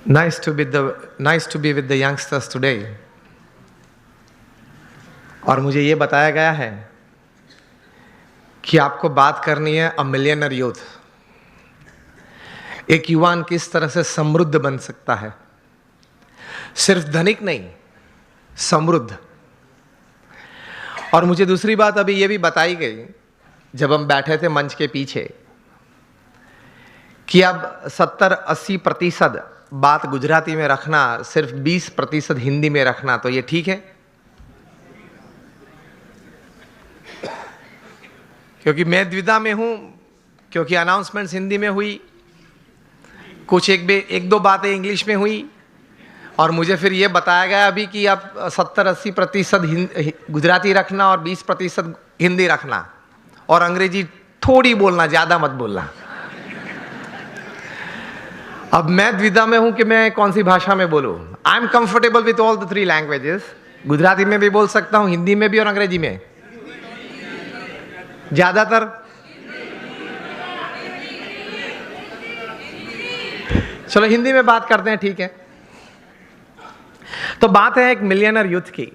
Nice to be with the youngsters today. और मुझे ये बताया गया है कि आपको बात करनी है अ मिलियनर यूथ। एक युवान किस तरह से समृद्ध बन सकता है, सिर्फ धनिक नहीं, समृद्ध। और मुझे दूसरी बात अभी ये भी बताई गई जब हम बैठे थे मंच के पीछे कि अब 70-80% बात गुजराती में रखना, सिर्फ 20% हिंदी में रखना, तो ये ठीक है? क्योंकि मैं द्विधा में हूं, क्योंकि अनाउंसमेंट्स हिंदी में हुई, कुछ एक दो बातें इंग्लिश में हुई, और मुझे फिर ये बताया गया अभी कि आप 70-80% गुजराती रखना और 20% हिंदी रखना, और अंग्रेजी थोड़ी बोलना, ज्यादा मत बोलना। अब मैं द्विधा में हूं कि मैं कौन सी भाषा में बोलूं। I am comfortable with all the 3 languages. Gujarati में भी बोल सकता हूं, हिंदी में भी और अंग्रेजी में। ज्यादातर चलो हिंदी में बात करते हैं, ठीक है। तो बात है एक मिलियनर यूथ की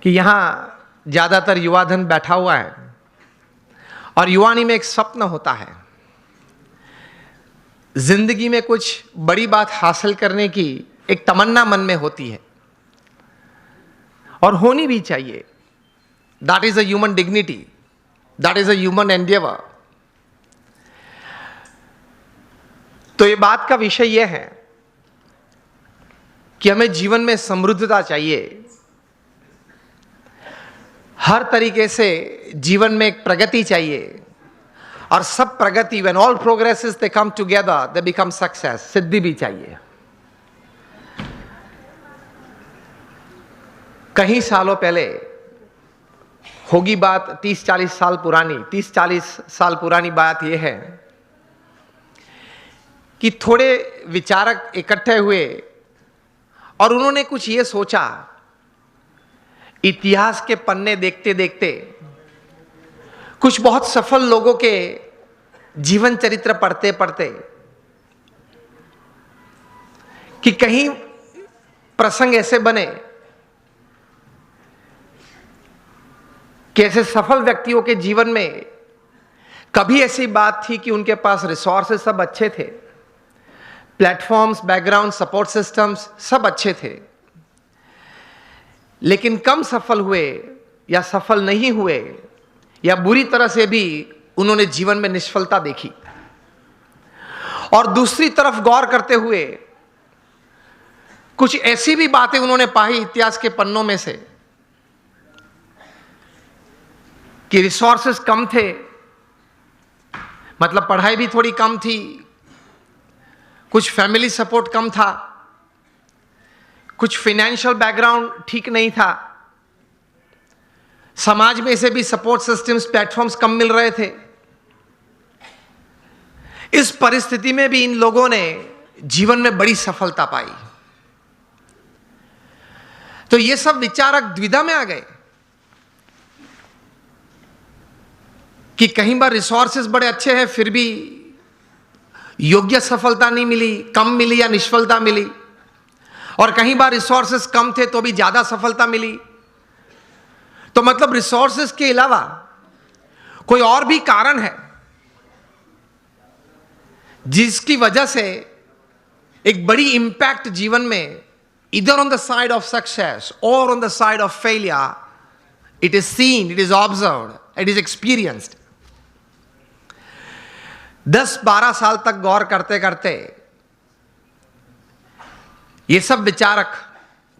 कि यहां ज्यादातर युवा धन बैठा हुआ है और युवानी में एक स्वप्न होता है, जिंदगी में कुछ बड़ी बात हासिल करने की एक तमन्ना मन में होती है, और होनी भी चाहिए। That is a human dignity, that is a human Endeavour. तो ये बात का विषय यह है कि हमें जीवन में समृद्धता चाहिए, हर तरीके से जीवन में एक प्रगति चाहिए, और सब प्रगति, when all progresses they come together, they become success, सिद्धि भी चाहिए। कहीं सालों पहले होगी बात, 30-40 साल पुरानी, 30-40 साल पुरानी बात यह है कि थोड़े विचारक इकट्ठे हुए और उन्होंने कुछ ये सोचा, इतिहास के पन्ने देखते देखते कुछ बहुत सफल लोगों के जीवन चरित्र पढ़ते पढ़ते कि कहीं प्रसंग ऐसे बने कि ऐसे सफल व्यक्तियों के जीवन में कभी ऐसी बात थी कि उनके पास रिसोर्सेज सब अच्छे थे, प्लेटफॉर्म्स, बैकग्राउंड, सपोर्ट सिस्टम्स सब अच्छे थे, लेकिन कम सफल हुए या सफल नहीं हुए या बुरी तरह से भी उन्होंने जीवन में निष्फलता देखी। और दूसरी तरफ गौर करते हुए कुछ ऐसी भी बातें उन्होंने पाई इतिहास के पन्नों में से कि रिसोर्सेस कम थे, मतलब पढ़ाई भी थोड़ी कम थी, कुछ फैमिली सपोर्ट कम था, कुछ फाइनेंशियल बैकग्राउंड ठीक नहीं था, समाज में से भी सपोर्ट सिस्टम्स, प्लेटफॉर्म्स कम मिल रहे थे। इस परिस्थिति में भी इन लोगों ने जीवन में बड़ी सफलता पाई। तो ये सब विचारक द्विधा में आ गए कि कहीं बार रिसोर्सेज बड़े अच्छे हैं फिर भी योग्य सफलता नहीं मिली, कम मिली या निष्फलता मिली, और कहीं बार रिसोर्सेज कम थे तो भी ज्यादा सफलता मिली। तो मतलब रिसोर्सेज के अलावा कोई और भी कारण है जिसकी वजह से एक बड़ी इंपैक्ट जीवन में, इधर on the side of success और on the side of failure, it is seen, it is observed, it is experienced. 10-12 साल तक गौर करते करते ये सब विचारक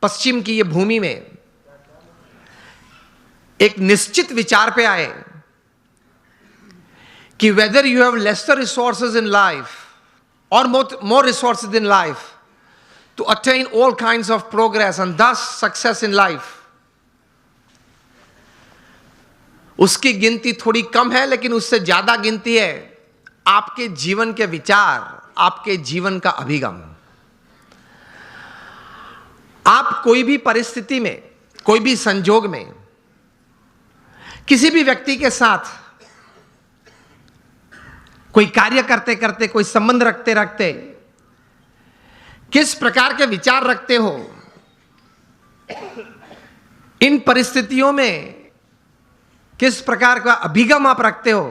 पश्चिम की ये भूमि में एक निश्चित विचार पे आए कि whether you have lesser resources in life और more resources in life to attain all kinds of progress and thus success in life, उसकी गिनती थोड़ी कम है, लेकिन उससे ज्यादा गिनती है आपके जीवन के विचार, आपके जीवन का अभिगम। आप कोई भी परिस्थिति में, कोई भी संजोग में, किसी भी व्यक्ति के साथ कोई कार्य करते करते, कोई संबंध रखते रखते किस प्रकार के विचार रखते हो, इन परिस्थितियों में किस प्रकार का अभिगम आप रखते हो,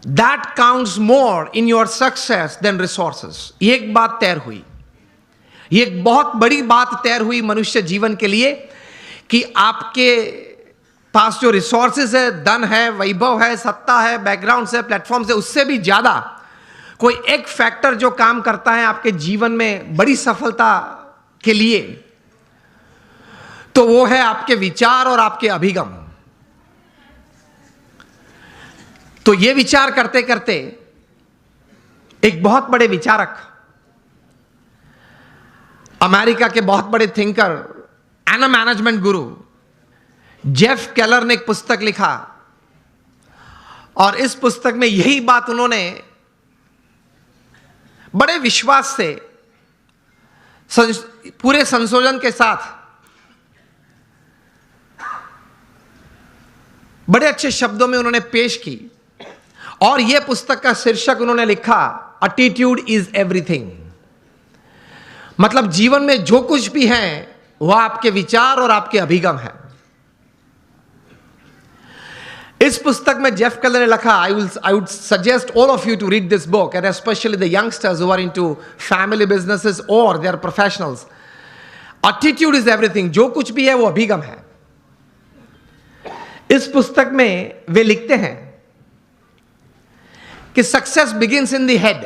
that counts more in your success than resources. ये एक बात तैर हुई, ये एक बहुत बड़ी बात तैर हुई मनुष्य जीवन के लिए कि आपके पास जो रिसोर्सेज है, धन है, वैभव है, सत्ता है, बैकग्राउंड है, प्लेटफॉर्म है, उससे भी ज्यादा कोई एक फैक्टर जो काम करता है आपके जीवन में बड़ी सफलता के लिए, तो वो है आपके विचार और आपके अभिगम। तो ये विचार करते करते एक बहुत बड़े विचारक, अमेरिका के बहुत बड़े thinker and management Guru Jeff Keller ने एक पुस्तक लिखा, और इस पुस्तक में यही बात उन्होंने बड़े विश्वास से पूरे संशोधन के साथ बड़े अच्छे शब्दों में उन्होंने पेश की। और यह पुस्तक का शीर्षक उन्होंने लिखा, एटीट्यूड इज एवरीथिंग। मतलब जीवन में जो कुछ भी है वह आपके विचार और आपके अभिगम है। इस पुस्तक में जेफ केलर ने लिखा, I would suggest all of you to read this book, and especially the youngsters who are into family businesses or they are professionals. Attitude is everything. जो कुछ भी है वो अभिगम है। इस पुस्तक में वे लिखते हैं कि success begins in the head,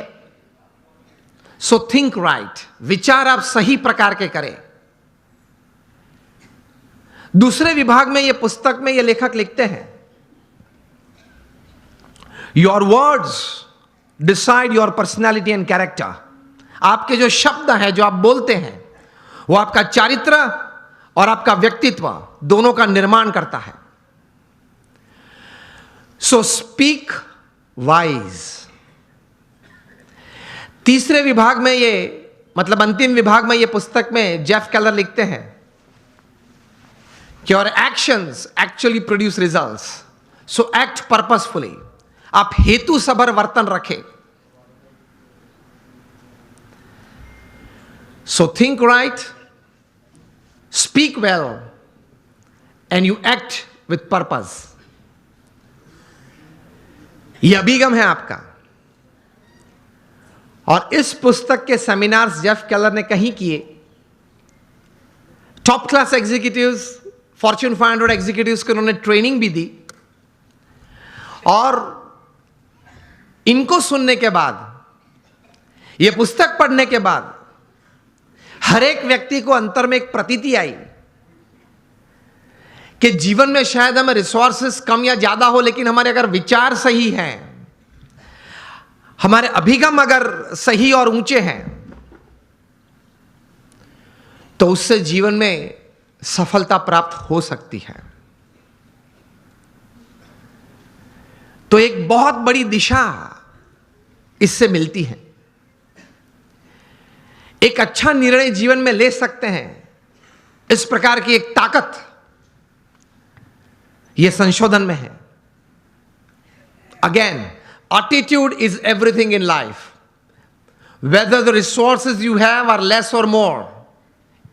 so think right. विचार आप सही प्रकार के करें। दूसरे विभाग में ये पुस्तक में ये लेखक लिखते हैं, your words decide your personality and character. आपके जो शब्द हैं, जो आप बोलते हैं, वो आपका चारित्र और आपका व्यक्तित्व दोनों का निर्माण करता है। So speak wise. तीसरे विभाग में ये, मतलब अंतिम विभाग में ये पुस्तक में जेफ केलर लिखते हैं कि your actions actually produce results, so act purposefully. आप हेतु सभर वर्तन रखें। So think right, speak well and you act with purpose. यह अभिगम है आपका। और इस पुस्तक के सेमिनार्स जेफ केलर ने कहीं किए। Top class executives, Fortune 500 executives को उन्होंने ट्रेनिंग भी दी। और इनको सुनने के बाद, यह पुस्तक पढ़ने के बाद, हर एक व्यक्ति को अंतर में एक प्रतीति आई कि जीवन में शायद हमें रिसोर्सेस कम या ज्यादा हो, लेकिन हमारे अगर विचार सही हैं, हमारे अभिगम अगर सही और ऊंचे हैं, तो उससे जीवन में सफलता प्राप्त हो सकती है। तो एक बहुत बड़ी दिशा इससे मिलती है। एक अच्छा निर्णय जीवन में ले सकते हैं, इस प्रकार की एक ताकत यह संशोधन में है। Again, attitude is everything in life. Whether the resources you have are less और more,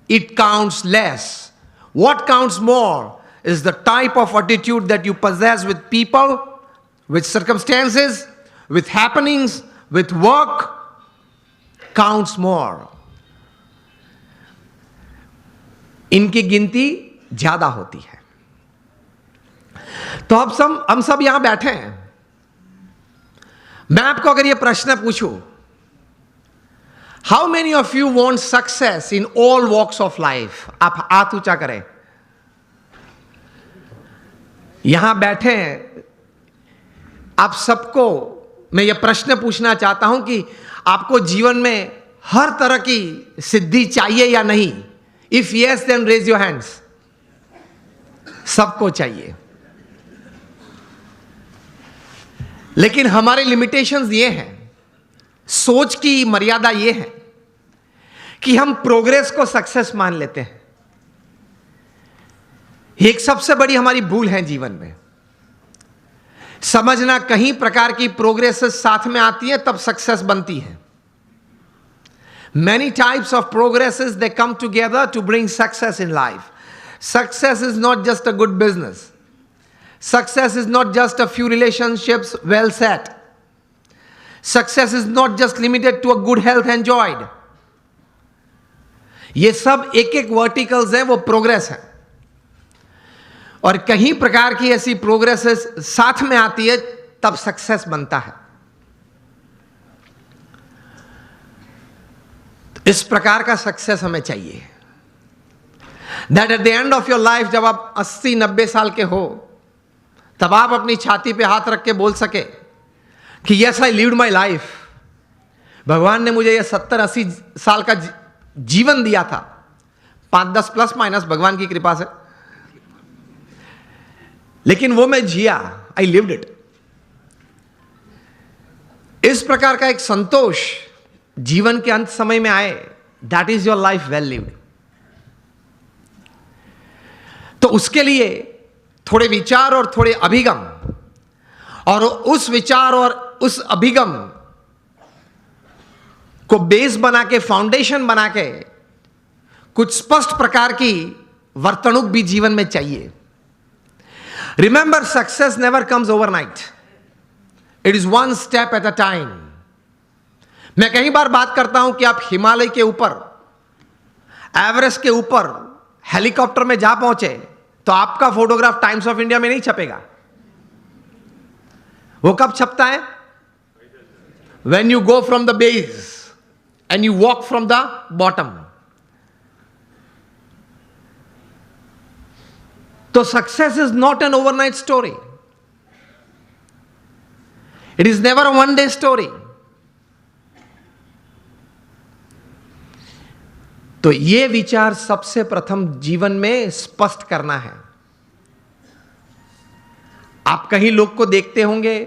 it counts less. What counts more is the type of attitude that you possess with people, with circumstances, with happenings, with work, counts more. इनकी गिनती ज्यादा होती है। तो अब हम सब यहां बैठे हैं। मैं आपको अगर यह प्रश्न पूछूं, how many of you want success in all walks of life? आप हाथ ऊंचा करें। यहां बैठे हैं आप सबको मैं यह प्रश्न पूछना चाहता हूं कि आपको जीवन में हर तरह की सिद्धि चाहिए या नहीं? If yes, then raise your hands. सबको चाहिए, लेकिन हमारे लिमिटेशंस ये हैं, सोच की मर्यादा ये है कि हम प्रोग्रेस को सक्सेस मान लेते हैं। एक सबसे बड़ी हमारी भूल है जीवन में, समझना कहीं प्रकार की प्रोग्रेस साथ में आती है तब सक्सेस बनती है। Many types of progresses, they come together to bring success in life. Success is not just a good business. Success is not just a few relationships well set. Success is not just limited to a good health enjoyed. ये सब एक एक verticals हैं, वो progress है. और कहीं प्रकार की ऐसी प्रोग्रेसेस साथ में आती है, तब सक्सेस बनता है. इस प्रकार का सक्सेस हमें चाहिए. That at the end of your life, जब आप 80-90 साल के हो, तब आप अपनी छाती पे हाथ रख के बोल सके कि yes I lived my life. भगवान ने मुझे ये 70-80 साल का जीवन दिया था, 5-10 प्लस माइनस भगवान की कृपा से, लेकिन वो मैं जिया. I lived it. इस प्रकार का एक संतोष जीवन के अंत समय में आए, that is your life well lived. तो उसके लिए थोड़े विचार और थोड़े अभिगम, और उस विचार और उस अभिगम को बेस बना के, फाउंडेशन बना के, कुछ स्पष्ट प्रकार की वर्तणुक भी जीवन में चाहिए. Remember, success never comes overnight. It is one step at a time. मैं कई बार बात करता हूं कि आप हिमालय के ऊपर, एवरेस्ट के ऊपर हेलीकॉप्टर में जा पहुंचे तो आपका फोटोग्राफ टाइम्स ऑफ इंडिया में नहीं छपेगा. वो कब छपता है? When you go from the base and you walk from the bottom. So success is not an overnight story. It is never a one-day story. तो ये विचार सबसे प्रथम जीवन में स्पष्ट करना है. आप कहीं लोग को देखते होंगे